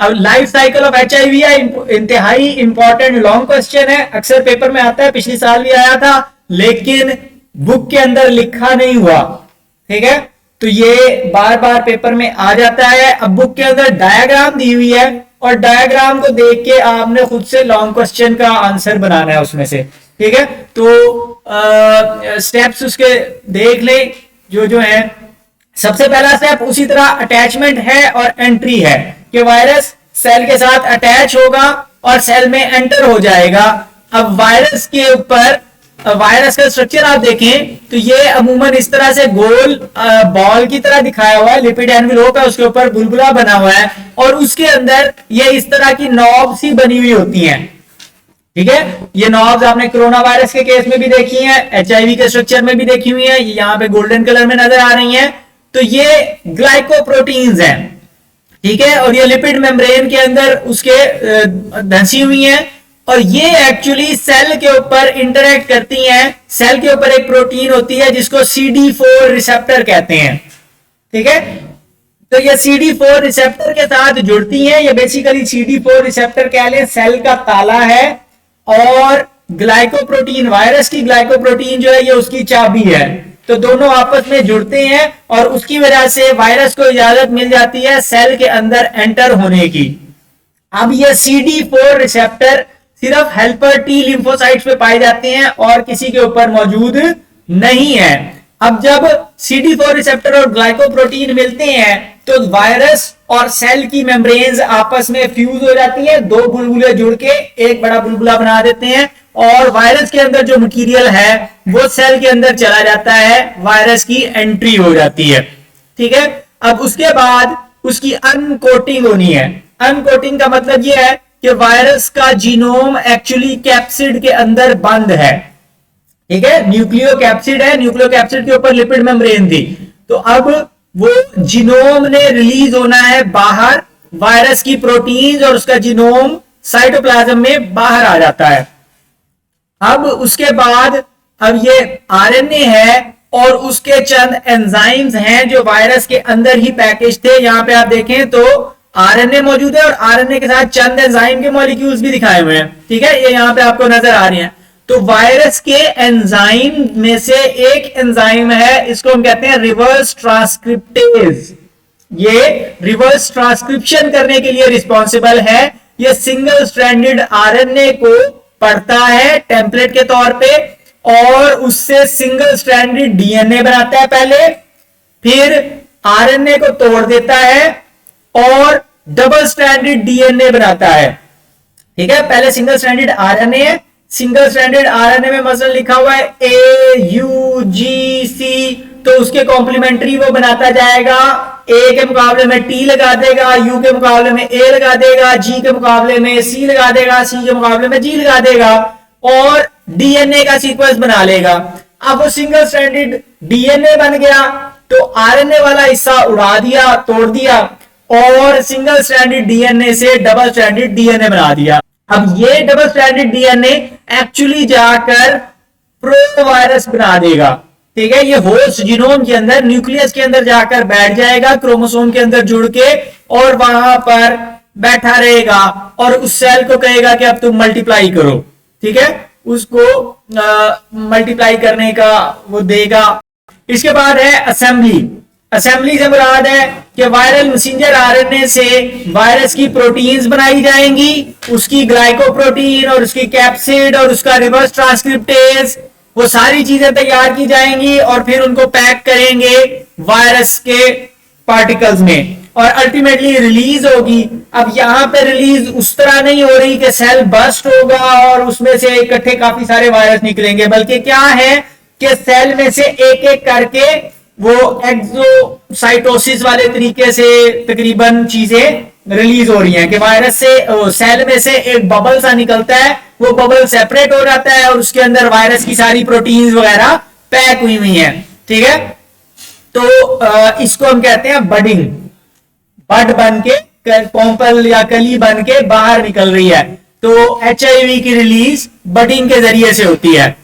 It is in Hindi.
अब लाइफ साइकिल ऑफ HIV है, इंतहाई इंपॉर्टेंट लॉन्ग क्वेश्चन है, अक्सर पेपर में आता है, पिछले साल भी आया था, लेकिन बुक के अंदर लिखा नहीं हुआ। ठीक है, तो ये बार बार पेपर में आ जाता है। अब बुक के अंदर डायग्राम दी हुई है और डायग्राम को देख के आपने खुद से लॉन्ग क्वेश्चन का आंसर बनाना है उसमें से। ठीक है, तो स्टेप्स उसके देख ले जो जो है। सबसे पहला स्टेप उसी तरह अटैचमेंट है और एंट्री है कि वायरस सेल के साथ अटैच होगा और सेल में एंटर हो जाएगा। अब वायरस के ऊपर वायरस का स्ट्रक्चर आप देखें तो ये अमूमन इस तरह से गोल बॉल की तरह दिखाया हुआ है, लिपिड एनवेलोप है, उसके ऊपर बुलबुला बना हुआ है और उसके अंदर ये इस तरह की नॉब्स ही बनी हुई होती हैं। ठीक है, ये नॉब्स आपने कोरोना वायरस के केस में भी देखी हैं, HIV के स्ट्रक्चर में भी देखी हुई है, ये यहाँ पे गोल्डन कलर में नजर आ रही हैं। तो ये ग्लाइकोप्रोटीन्स हैं। ठीक है, और ये लिपिड मेम्ब्रेन के अंदर उसके धंसी हुई हैं और ये एक्चुअली सेल के ऊपर इंटरेक्ट करती हैं। सेल के ऊपर एक प्रोटीन होती है जिसको CD4 रिसेप्टर कहते हैं। ठीक है, तो ये CD4 रिसेप्टर के साथ जुड़ती हैं। ये बेसिकली CD4 रिसेप्टर कह लें सेल का ताला है और ग्लाइकोप्रोटीन, वायरस की ग्लाइकोप्रोटीन जो है ये उसकी चाबी है। तो दोनों आपस में जुड़ते हैं और उसकी वजह से वायरस को इजाजत मिल जाती है सेल के अंदर एंटर होने की। अब ये CD4 रिसेप्टर सिर्फ हेल्पर टी लिम्फोसाइट्स पे पाए जाते हैं और किसी के ऊपर मौजूद नहीं है। अब जब CD4 रिसेप्टर और ग्लाइकोप्रोटीन मिलते हैं तो वायरस और सेल की मेम्ब्रेन्स आपस में फ्यूज हो जाती है, दो बुलबुले जुड़ के एक बड़ा बुलबुला बना देते हैं और वायरस के अंदर जो मटेरियल है वो सेल के अंदर चला जाता है, वायरस की एंट्री हो जाती है। ठीक है, अब उसके बाद उसकी अनकोटिंग होनी है। अनकोटिंग का मतलब यह है कि वायरस का जीनोम एक्चुअली कैप्सिड के अंदर बंद है। ठीक है, न्यूक्लियो कैप्सिड है, न्यूक्लियो कैप्सिड के ऊपर लिपिड मेम्ब्रेन थी। तो अब वो जीनोम ने रिलीज होना है बाहर, वायरस की प्रोटीन्स और उसका जीनोम साइटोप्लाज्म में बाहर आ जाता है। अब उसके बाद अब ये RNA है और उसके चंद एंजाइम्स हैं जो वायरस के अंदर ही पैकेज थे। यहां पे आप देखें तो RNA मौजूद है और RNA के साथ चंद एंजाइम के मॉलिक्यूल्स भी दिखाए हुए हैं। ठीक है, ये यहां पे आपको नजर आ रही हैं। तो वायरस के एंजाइम में से एक एंजाइम है, इसको हम कहते हैं रिवर्स ट्रांसक्रिप्टेज। ये रिवर्स ट्रांसक्रिप्शन करने के लिए रिस्पॉन्सिबल है। ये सिंगल स्ट्रैंडेड RNA को पढ़ता है टेम्पलेट के तौर पे और उससे सिंगल स्ट्रैंडेड DNA बनाता है पहले, फिर RNA को तोड़ देता है और डबल स्ट्रैंडेड DNA बनाता है। ठीक है, पहले सिंगल स्ट्रैंडेड RNA है, सिंगल स्ट्रैंडेड RNA में मसलन लिखा हुआ है AUGC, तो उसके कॉम्प्लीमेंट्री वो बनाता जाएगा। A के मुकाबले में T लगा देगा, U के मुकाबले में A लगा देगा, G के मुकाबले में C लगा देगा, C के मुकाबले में G लगा देगा और DNA का सीक्वेंस बना लेगा। अब वो सिंगल स्ट्रैंडेड DNA बन गया तो RNA वाला हिस्सा उड़ा दिया, तोड़ दिया और सिंगल स्ट्रैंडेड DNA से डबल स्ट्रैंडेड DNA बना दिया। अब ये डबल स्ट्रैंडेड DNA एक्चुअली जाकर प्रो वायरस बना देगा। ठीक है, ये होस्ट जीनोम के अंदर, न्यूक्लियस के अंदर जाकर बैठ जाएगा, क्रोमोसोम के अंदर जुड़ के और वहां पर बैठा रहेगा और उस सेल को कहेगा कि अब तुम मल्टीप्लाई करो। ठीक है, उसको मल्टीप्लाई करने का वो देगा। इसके बाद है असेंबली। असेंबली से मुराद है कि वायरल मैसेंजर RNA से वायरस की प्रोटीन्स बनाई जाएंगी, उसकी ग्लाइकोप्रोटीन और उसकी कैप्सिड और उसका रिवर्स ट्रांसक्रिप्टेज, वो सारी चीजें तैयार की जाएंगी और फिर उनको पैक करेंगे वायरस के पार्टिकल्स में और अल्टीमेटली रिलीज होगी। अब यहां पे रिलीज उस तरह नहीं हो रही कि सेल बस्ट होगा और उसमें से इकट्ठे काफी सारे वायरस निकलेंगे, बल्कि क्या है कि सेल में से एक एक करके वो एक्सोसाइटोसिस वाले तरीके से तकरीबन चीजें रिलीज हो रही हैं कि वायरस से सेल में से एक बबल सा निकलता है, वो बबल सेपरेट हो जाता है और उसके अंदर वायरस की सारी प्रोटीन्स वगैरह पैक हुई हुई हैं। ठीक है, तो इसको हम कहते हैं बडिंग। बड बन के पोंपल या कली बन के बाहर निकल रही है, तो HIV की रिलीज बडिंग के जरिए से होती है।